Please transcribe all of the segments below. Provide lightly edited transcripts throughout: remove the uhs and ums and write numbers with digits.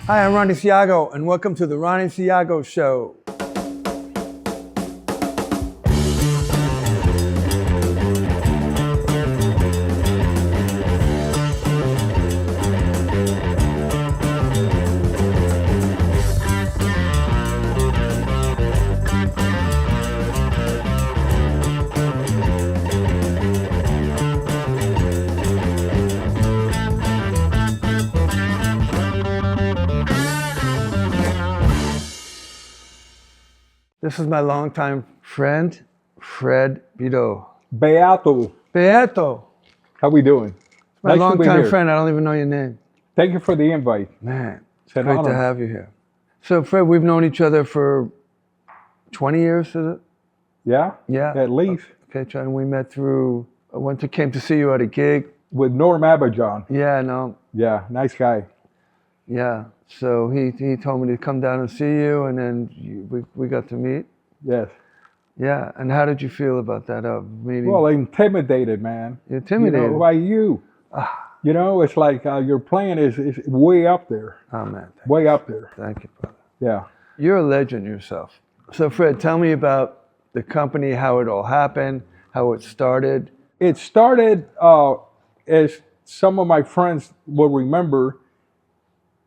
Hi, I'm Ronnie Ciago, and welcome to the Ronnie Ciago Show. This is my longtime friend, Fred Beato. Beato. Beato. How we doing? My Nice to be longtime here. friend, I don't even know your name. Thank you for the invite. Man, It's an great honor. to have you here. So Fred, we've known each other for 20 years, is it? Yeah? Yeah. At least. Okay, and we met through, came to see you at a gig. With Norm Abajon. Yeah, no, Yeah, nice guy. yeah. So he told me to come down and see you, and then we got to meet. Yes. Yeah, and how did you feel about that meeting? Well, intimidated, man. You're intimidated. You know, by you. You know, it's like your plan is way up there. Oh man, Way up there. thank you, brother. Yeah. You're a legend yourself. So Fred, tell me about the company, how it all happened, how it started. It started, as some of my friends will remember,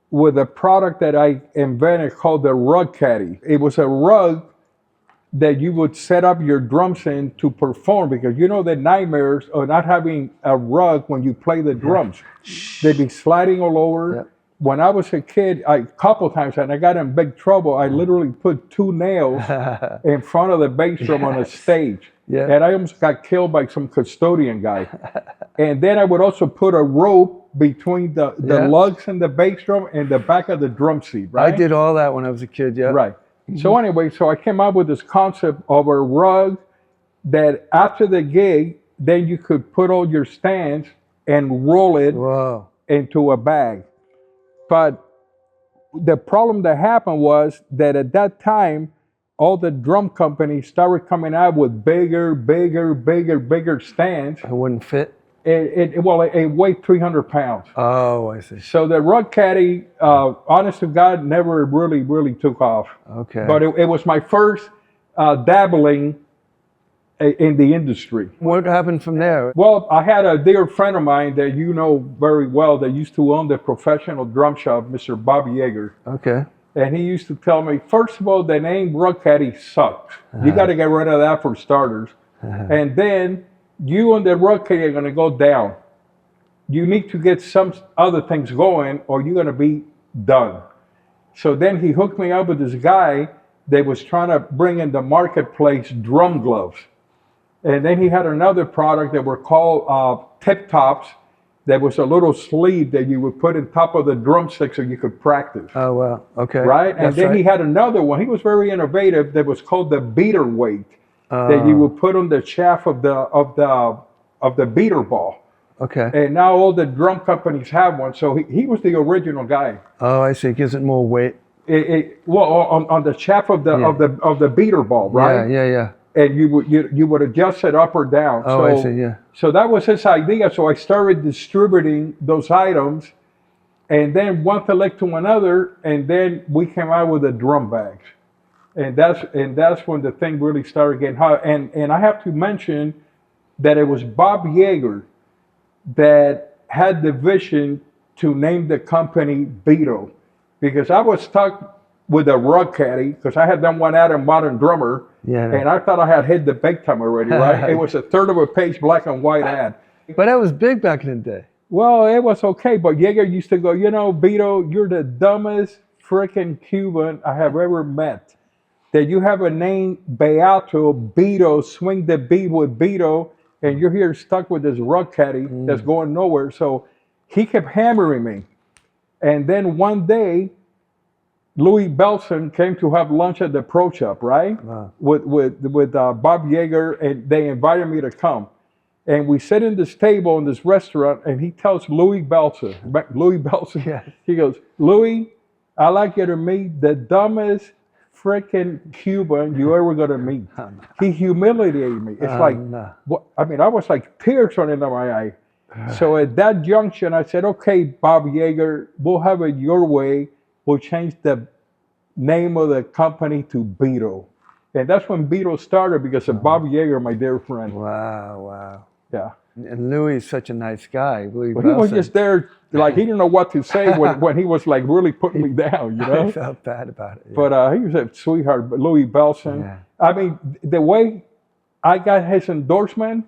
with a product that I invented called the rug caddy. It was a rug that you would set up your drums in to perform, because you know the nightmares of not having a rug when you play the drums. They'd be sliding all over. Yep. When I was a kid, a couple times, and I got in big trouble, I literally put 2 nails in front of the bass drum on a stage. Yeah. And I almost got killed by some custodian guy. And then I would also put a rope between the lugs and the bass drum and the back of the drum seat, right? I did all that when I was a kid, yeah. Right. So anyway, so I came up with this concept of a rug that after the gig, then you could put all your stands and roll it Whoa. into a bag. But the problem that happened was that at that time, all the drum companies started coming out with bigger stands. It wouldn't fit? It weighed 300 pounds. Oh, I see. So the rug caddy, honest to God, never really took off. Okay. But it was my first dabbling in the industry. What happened from there? Well, I had a dear friend of mine that you know very well that used to own the professional drum shop, Mr. Bob Yeager. Okay. And he used to tell me, first of all, the name rug caddy sucks. You got to get rid of that for starters. And then you and the rug caddy are going to go down. You need to get some other things going or you're going to be done. So then he hooked me up with this guy that was trying to bring in the marketplace drum gloves. And then he had another product that were called tip tops. That was a little sleeve that you would put on top of the drumstick so you could practice. Oh, wow. Okay. Right? And then he had another one. He was very innovative that was called the beater weight that you would put on the shaft of the beater ball. Okay. And now all the drum companies have one. So he was the original guy. Oh, I see. It gives it more weight. On the shaft of the beater ball, right? Yeah. And you would adjust it up or down. Oh, I see, yeah. So that was his idea. So I started distributing those items, and then one thing led to another, and then we came out with the drum bags, and that's when the thing really started getting hot. And I have to mention that it was Bob Yeager that had the vision to name the company Beato, because I was stuck with a rug caddy, because I had done one ad in Modern Drummer, and I thought I had hit the big time already, right? It was a third of a page black and white ad. But that was big back in the day. Well, it was okay, but Yeager used to go, you know, Beato, you're the dumbest freaking Cuban I have ever met. That you have a name, Beato, Beato, swing the beat with Beato, and you're here stuck with this rug caddy that's going nowhere. So he kept hammering me. And then one day, Louis Belson came to have lunch at the Pro Shop, right? Wow. With Bob Yeager, and they invited me to come. And we sit in this table in this restaurant, and he tells Louis Belson, Yes. He goes, Louis, I'd like you to meet the dumbest freaking Cuban you ever going to meet. He humiliated me. It's what, I mean, I was like tears running down my eye. So at that junction, I said, okay, Bob Yeager, we'll have it your way. we'll change the name of the company to Beato. And that's when Beato started because of Bob Yeager, my dear friend. Wow, wow. Yeah. And Louis is such a nice guy. Louis Well, he was Belson. just there, like he didn't know what to say when he was like really putting me down, you know? I felt bad about it. Yeah. But he was a sweetheart, but Louis Belson. Yeah. I mean, the way I got his endorsement,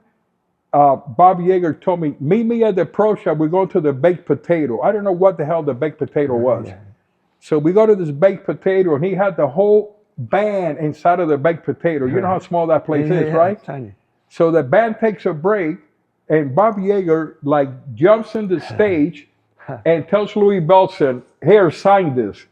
Bob Yeager told me, meet me at the pro shop, we're going to the baked potato. I don't know what the hell the baked potato was. Yeah. So we go to this baked potato, and he had the whole band inside of the baked potato. You know how small that place is, right? Tiny. So the band takes a break, and Bob Yeager like jumps in the stage and tells Louis Belson, "Here, sign this."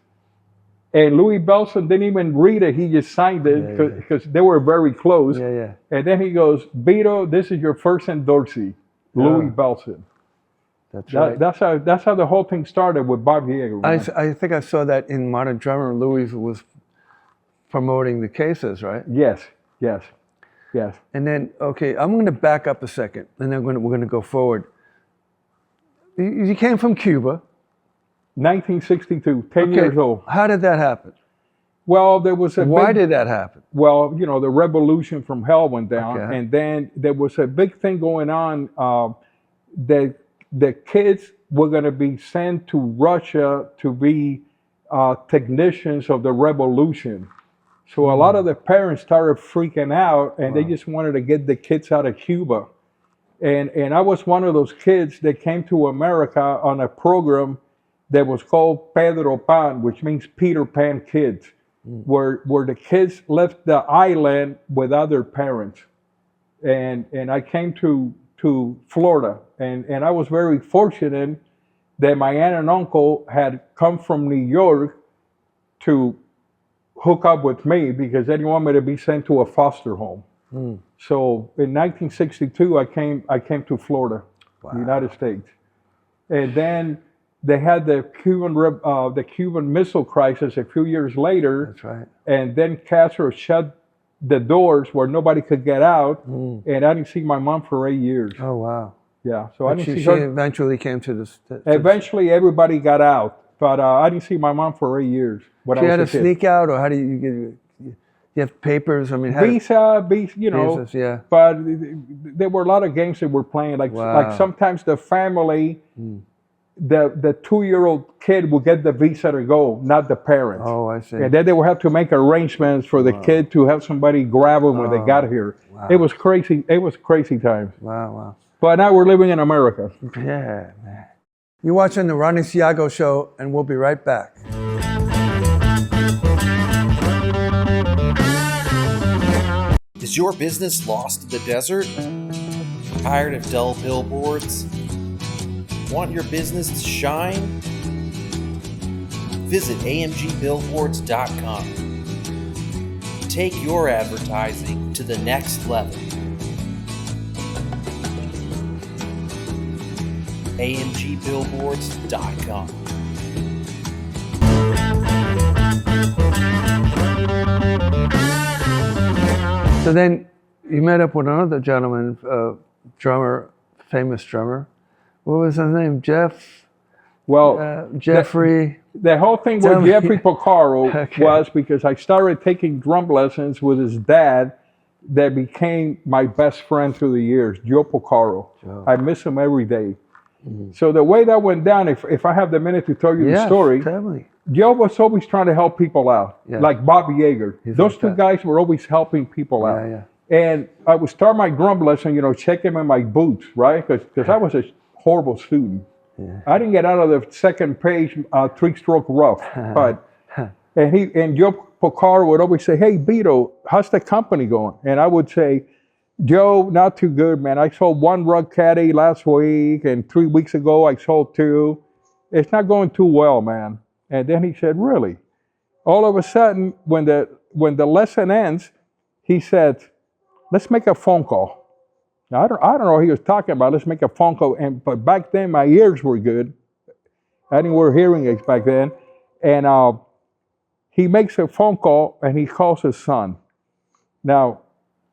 And Louis Belson didn't even read it; he just signed it because they were very close. Yeah, yeah. And then he goes, "Beato, this is your first endorsee, Louis Belson." That's right. That's how the whole thing started with Bob Yeager. I think I saw that in Modern Drummer. Louis was promoting the cases, right? Yes, yes, yes. And then, okay, I'm going to back up a second, and then we're going to go forward. You came from Cuba. 1962, 10 years old. How did that happen? Well, there was a Why big, did that happen? well, you know, the revolution from hell went down, Okay. and then there was a big thing going on. That the kids were going to be sent to Russia to be technicians of the revolution. So a lot of the parents started freaking out, and they just wanted to get the kids out of Cuba. And I was one of those kids that came to America on a program that was called Pedro Pan, which means Peter Pan kids, where the kids left the island without their parents. And I came to Florida, and I was very fortunate that my aunt and uncle had come from New York to hook up with me because they didn't want me to be sent to a foster home. So in 1962, I came to Florida, the United States, and then they had the Cuban Missile Crisis a few years later. That's right. And then Castro shut the doors where nobody could get out, and I didn't see my mom for 8 years. Oh, wow. Yeah, so I But didn't see she her. eventually came to this. Eventually, everybody got out, but I didn't see my mom for 8 years. When She I had was to a kid. sneak out, or how do you have papers? I mean, Visa, you know. visas, yeah. But there were a lot of games that were playing. Like sometimes the family, the 2-year-old kid would get the visa to go, not the parents. Oh, I see. And then they would have to make arrangements for the kid to have somebody grab them when they got here. Wow. It was crazy. It was crazy times. Wow, wow. But now we're living in America. Yeah, man. You're watching the Ronnie Ciago Show, and we'll be right back. Is your business lost in the desert? Tired of dull billboards? Want your business to shine? Visit amgbillboards.com. Take your advertising to the next level. amgbillboards.com. So then you met up with another gentleman, drummer, famous drummer. What was his name? Well, Jeffrey. the whole thing Tell with me. Jeffrey Porcaro Okay. was because I started taking drum lessons with his dad that became my best friend through the years, Joe Porcaro. Joe. I miss him every day. So the way that went down, if I have the minute to tell you the story, Tell me. Joe was always trying to help people out, Yeah. like Bobby Yeager. Those like two that. guys were always helping people out. Yeah. And I would start my drum lesson, you know, checking in my boots, right? Because I was a horrible student. Yeah. I didn't get out of the second page 3-stroke rough. But and Joe Porcaro would always say, "Hey, Beato, how's the company going?" And I would say, "Joe, not too good, man. I sold 1 rug caddy last week, and 3 weeks ago I sold 2. It's not going too well, man." And then he said, "Really?" All of a sudden, when the lesson ends, he said, "Let's make a phone call." Now, I don't know what he was talking about. Let's make a phone call. But back then, my ears were good. I didn't wear hearing aids back then. And he makes a phone call, and he calls his son. Now,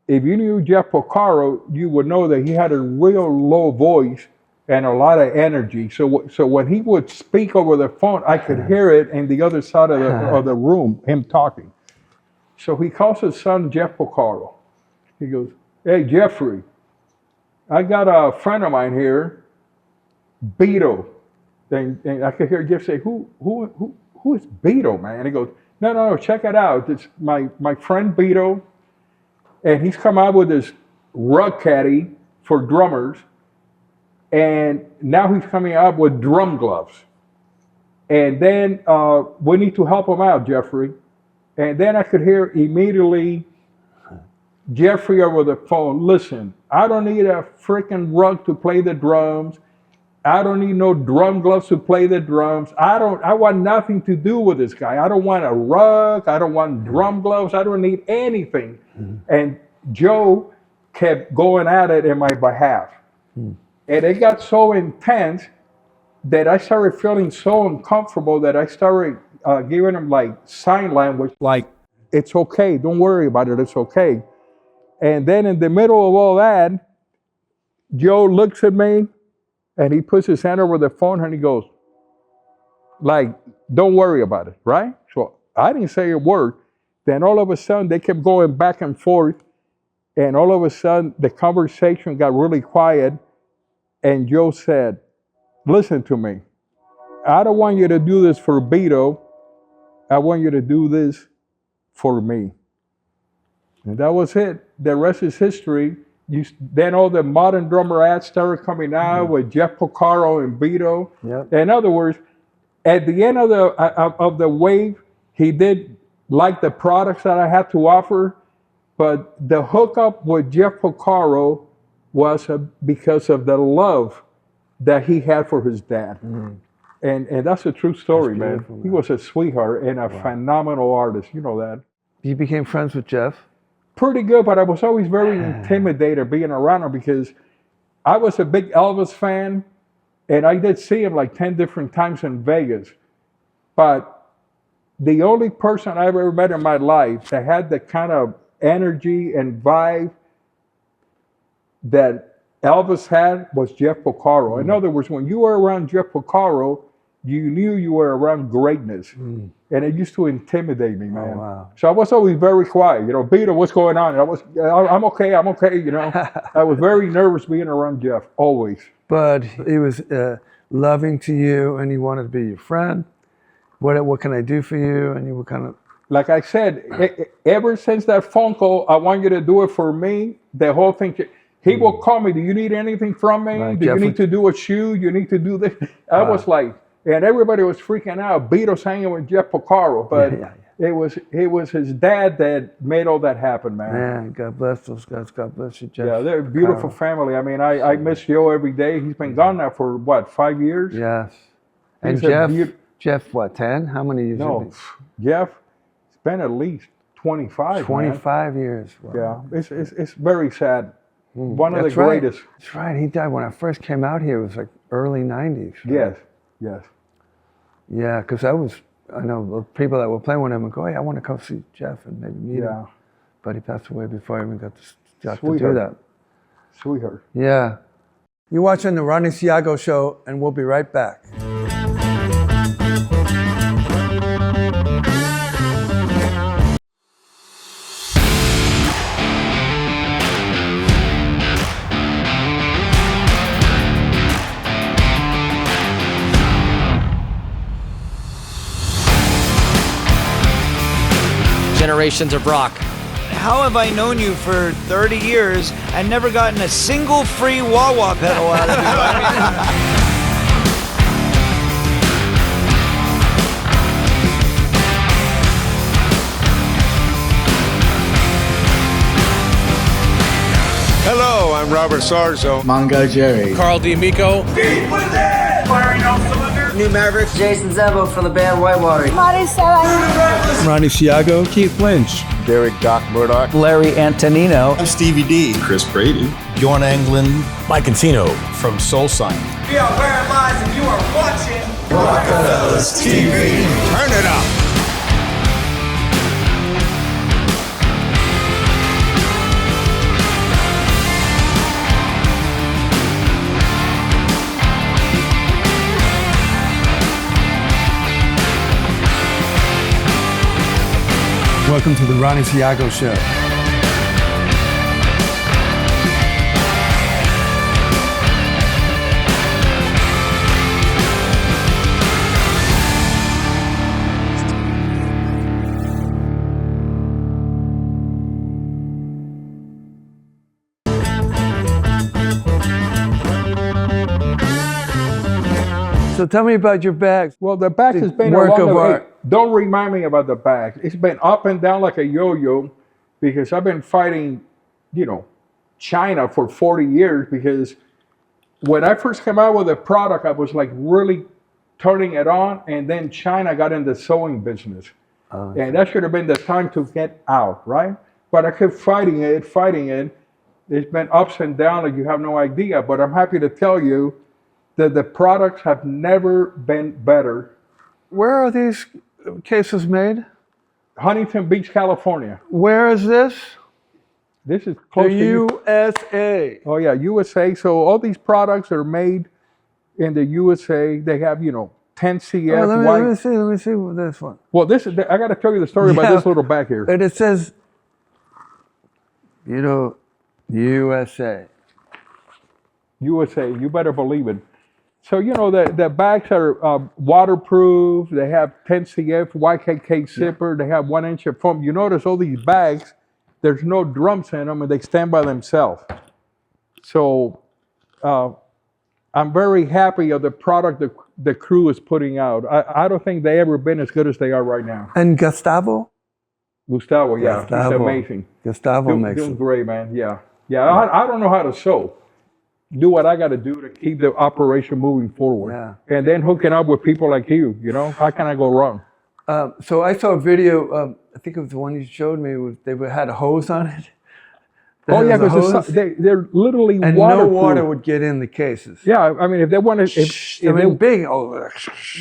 if you knew Jeff Porcaro, you would know that he had a real low voice, and a lot of energy. So when he would speak over the phone, I could hear it in the other side of the room, him talking. So he calls his son Jeff Porcaro. He goes, "Hey, Jeffrey, I got a friend of mine here, Beato." And I could hear Jeff say, who is Beato, man? And he goes, no, check it out. It's my friend Beato, and he's come out with this rug caddy for drummers, and now he's coming out with drum gloves. And then we need to help him out, Jeffrey. And then I could hear immediately Jeffrey over the phone, "Listen, I don't need a freaking rug to play the drums. I don't need no drum gloves to play the drums. I want nothing to do with this guy. I don't want a rug. I don't want drum gloves. I don't need anything." And Joe kept going at it in my behalf. And it got so intense that I started feeling so uncomfortable that I started giving him like sign language, like, "It's okay, don't worry about it, it's okay." And then in the middle of all that, Joe looks at me and he puts his hand over the phone and he goes, like, "Don't worry about it," right? So I didn't say a word. Then all of a sudden they kept going back and forth, and all of a sudden the conversation got really quiet, and Joe said, "Listen to me. I don't want you to do this for Beato. I want you to do this for me." And that was it. The rest is history. Then all the modern drummer ads started coming out with Jeff Porcaro and Beato. Yep. In other words, at the end of the wave, he did like the products that I had to offer, but the hookup with Jeff Porcaro was because of the love that he had for his dad. And that's a true story, man. He was a sweetheart and a phenomenal artist. You know that. You became friends with Jeff? Pretty good, but I was always very intimidated being around him because I was a big Elvis fan, and I did see him like 10 different times in Vegas. But the only person I've ever met in my life that had the kind of energy and vibe that Elvis had was Jeff Porcaro. In other words, when you were around Jeff Porcaro, you knew you were around greatness. And it used to intimidate me, man. Oh, wow. So I was always very quiet. You know, "Beato, what's going on?" And I'm okay, you know. I was very nervous being around Jeff, always. But he was loving to you, and he wanted to be your friend. What can I do for you? And you were kind of... Like I said, ever since that phone call, "I want you to do it for me," the whole thing, he will call me, "Do you need anything from me? Right, Do you Jeff need to do a shoe? You need to do this?" I was like, and everybody was freaking out. Beato's hanging with Jeff Porcaro, but it was his dad that made all that happen, man. Man, God bless those guys. God bless you, Jeff. Yeah, they're a beautiful family. I mean, I miss Joe every day. He's been gone now for, what, 5 years? Yes. And He's Jeff, what, 10? How many years? No, Jeff, it's been at least 25. 25 years. Wow. Yeah, it's very sad. One of the greatest. That's right. He died when I first came out here. It was like early 90s. Right? Yes. Yeah, because I know people that were playing with him would go, "Hey, I want to come see Jeff and maybe meet him." But he passed away before I even got to do that. Sweetheart. Yeah. You're watching the Ronnie Ciago Show, and we'll be right back. Generations of Rock. How have I known you for 30 years and never gotten a single free wah-wah pedal out of you? Hello, I'm Robert Sarzo. Mongo Jerry. Carl D'Amico. New Mavericks. Jason Zebo from the band Whitewater. Ronnie Ciago. Keith Lynch. Derek Doc Murdoch. Larry Antonino. I'm Stevie D. Chris Brady. Bjorn Anglin. Mike Encino. From Soul Sign. We are wearing lies and you are watching Rockefellas TV. Turn it up. Welcome to the Ronnie Ciago Show. So tell me about your bags. Well, the bags has been work of hey, art. don't remind me about the bags. It's been up and down like a yo-yo because I've been fighting, China for 40 years because when I first came out with a product, I was like really turning it on, and then China got in the sewing business. And that should have been the time to get out, right? But I kept fighting it. It's been ups and downs like you have no idea, but I'm happy to tell you that the products have never been better. Where are these cases made? Huntington Beach, California. Where is this? This is close The to you. USA. Oh yeah, USA. So all these products are made in the USA. They have, 10 CF. Oh, let me see this one. Well, I got to tell you the story about this little bag here. And it says, USA. USA, you better believe it. So, the bags are waterproof. They have 10 CF, YKK zipper. They have 1 inch of foam. You notice all these bags, there's no drums in them, and they stand by themselves. So, I'm very happy of the product the crew is putting out. I don't think they ever been as good as they are right now. And Gustavo, yeah, he's Gustavo. amazing. Gustavo makes doing it. great, man. Yeah. I don't know how to sew. Do what I got to do to keep the operation moving forward. Yeah. And then hooking up with people like you. How can I go wrong? So I saw a video. I think it was the one you showed me. They had a hose on it. Because they're literally and waterproof. no water would get in the cases. Yeah, I mean, if they want to, big.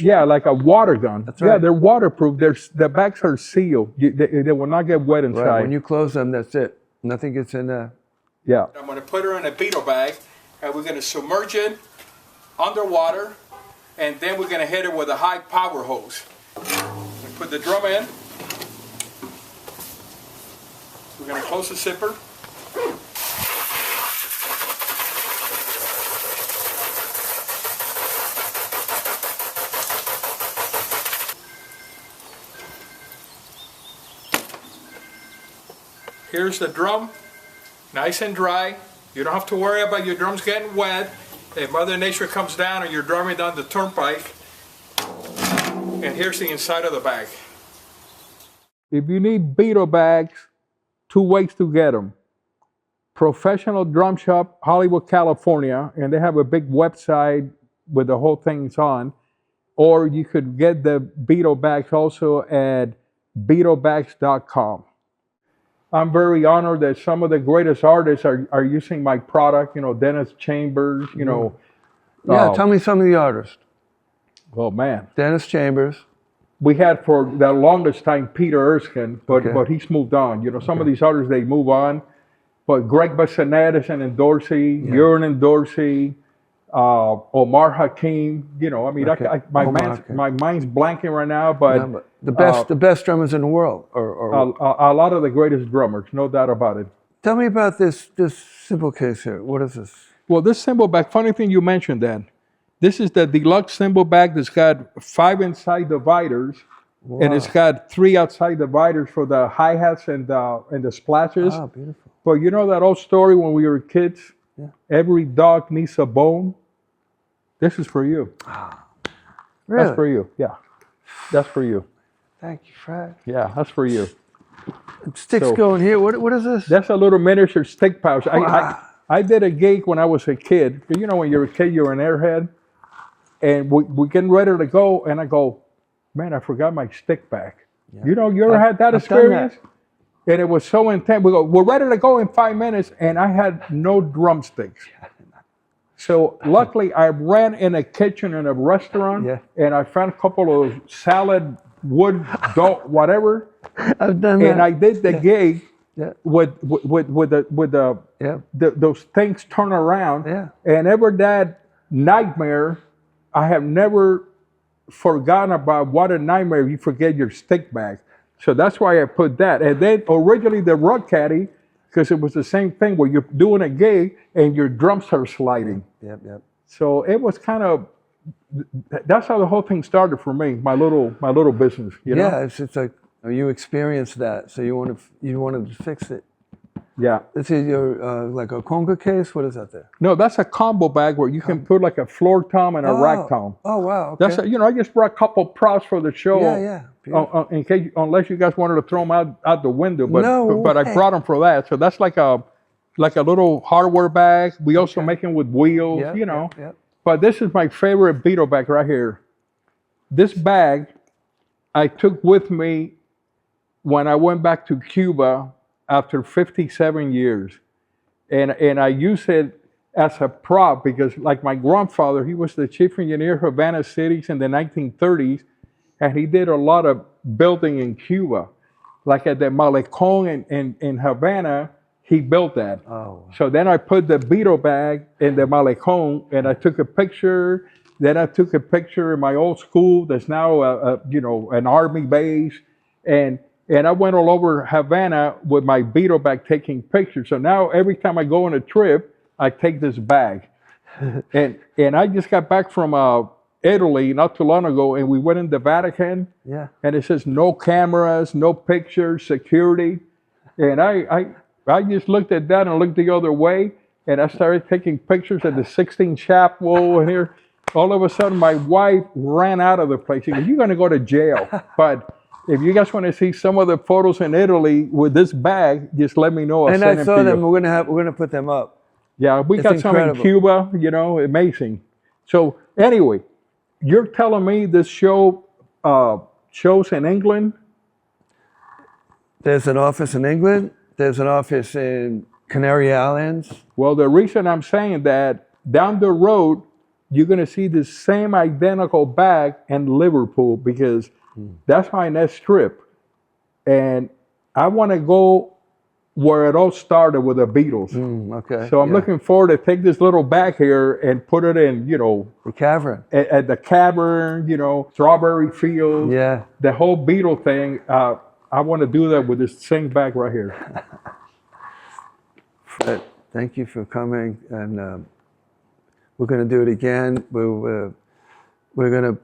Yeah, like a water gun. That's right. Yeah, they're waterproof. The bags are sealed. They will not get wet inside. Right. When you close them, that's it. Nothing gets in there. Yeah. I'm going to put her in a Beato bag, and we're going to submerge it underwater, and then we're going to hit it with a high power hose. We put the drum in. We're going to close the zipper. Here's the drum, nice and dry. You don't have to worry about your drums getting wet. If Mother Nature comes down and you're drumming down the turnpike. And here's the inside of the bag. If you need Beato bags, 2 ways to get them. Professional Drum Shop, Hollywood, California, and they have a big website with the whole things on. Or you could get the Beato bags also at beatobags.com. I'm very honored that some of the greatest artists are using my product, Dennis Chambers, Yeah, tell me some of the artists. Oh, man. Dennis Chambers. We had for the longest time Peter Erskine, but he's moved on. Some of these artists, they move on. But Greg Bassinet is in Dorsey, Urin and Dorsey, Omar Hakim. My mind's blanking right now, but the best drummers in the world, or a lot of the greatest drummers, no doubt about it. Tell me about this cymbal case here. What is this? Well, this cymbal bag. Funny thing you mentioned that. This is the deluxe cymbal bag that's got 5 inside dividers, and it's got 3 outside dividers for the hi-hats and the splashes. Ah, beautiful. But you know that old story when we were kids? Yeah. Every dog needs a bone. This is for you. Really? That's for you. Yeah. That's for you. Thank you, Fred. Yeah, that's for you. Sticks going here. What is this? That's a little miniature stick pouch. I did a gig when I was a kid. When you're a kid, you're an airhead. And we're getting ready to go, and I go, man, I forgot my stick bag. Yeah. You ever had that experience? And it was so intense. We go, we're ready to go in 5 minutes, and I had no drumsticks. So luckily, I ran in a kitchen in a restaurant, and I found a couple of salad, wood, dough, whatever. I've done that. And I did the gig with those things turn around. Yeah. And ever that nightmare, I have never forgotten about what a nightmare if you forget your stick bag. So that's why I put that. And then originally the rug caddy, because it was the same thing where you're doing a gig and your drums are sliding. Yep, yep. So it was kind of, that's how the whole thing started for me, my little business, you know? Yeah, it's like you experienced that, so you wanted to fix it. Yeah. This is your like a conga case. What is that there? No, that's a combo bag where you can put like a floor tom and a rack tom. Oh wow. Okay. That's I just brought a couple props for the show. Yeah. In case, unless you guys wanted to throw them out the window, but No I way. brought them for that. So that's like a little hardware bag. We also make them with wheels, you know. Yep. But this is my favorite Beato bag right here. This bag I took with me when I went back to Cuba after 57 years. And I use it as a prop because like my grandfather, he was the chief engineer of Havana cities in the 1930s, and he did a lot of building in Cuba. Like at the Malecon in Havana, he built that. Oh. So then I put the Beato bag in the Malecon, and I took a picture. Then I took a picture in my old school that's now an army base, and I went all over Havana with my Beato bag taking pictures. So now every time I go on a trip, I take this bag. and I just got back from Italy not too long ago, and we went in the Vatican. Yeah. And it says no cameras, no pictures, security. And I just looked at that and looked the other way, and I started taking pictures at the Sixtine Chapel and here. All of a sudden, my wife ran out of the place. She goes, "You're going to go to jail." But if you guys want to see some of the photos in Italy with this bag, just let me know. And I saw them. We're gonna put them up. Yeah, we got some in Cuba. Amazing. So anyway, you're telling me this show shows in England? There's an office in England. There's an office in Canary Islands. Well, the reason I'm saying that, down the road, you're going to see the same identical bag in Liverpool because that's my next trip. And I want to go where it all started with the Beatles. Okay. So I'm looking forward to take this little bag here and put it in, the cavern. At the cavern, strawberry fields. Yeah. The whole Beatle thing. I want to do that with this same bag right here. Fred, thank you for coming, and we're going to do it again. We're going to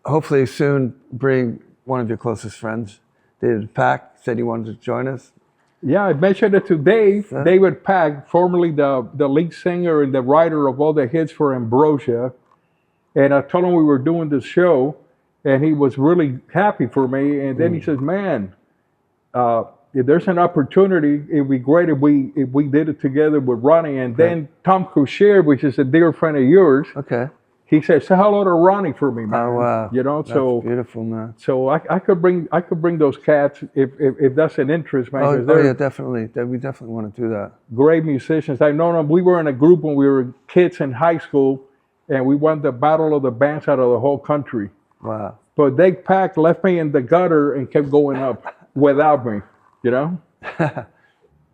hopefully soon bring one of your closest friends. David Pack said he wanted to join us. Yeah, I mentioned it to Dave. David Pack, formerly the lead singer and the writer of all the hits for Ambrosia. And I told him we were doing this show, and he was really happy for me. And then he says, "Man, if there's an opportunity, it'd be great if we did it together with Ronnie." And then Tom Crucier, which is a dear friend of yours, he said, "Say hello to Ronnie for me, man." Oh wow! That's beautiful, man. So I could bring those cats if that's an interest, man. Oh yeah, definitely. We definitely want to do that. Great musicians. I've known them. We were in a group when we were kids in high school, and we won the battle of the bands out of the whole country. Wow! But Dave Pack left me in the gutter and kept going up without me.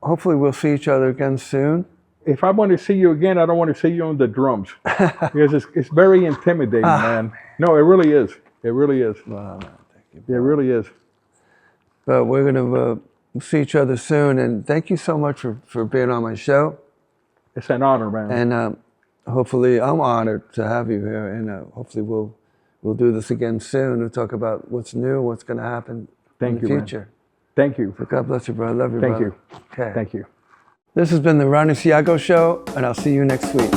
Hopefully we'll see each other again soon. If I want to see you again, I don't want to see you on the drums because it's very intimidating, man. No, it really is. It really is. Wow, man, thank you. It really is. But we're gonna see each other soon, and thank you so much for being on my show. It's an honor, man. And hopefully, I'm honored to have you here, and hopefully we'll do this again soon. We'll talk about what's new, what's going to happen in the future. Man. Thank you. So God bless you, brother. Love you, Thank brother. you. Okay. Thank you. This has been the Ronnie Ciago Show, and I'll see you next week.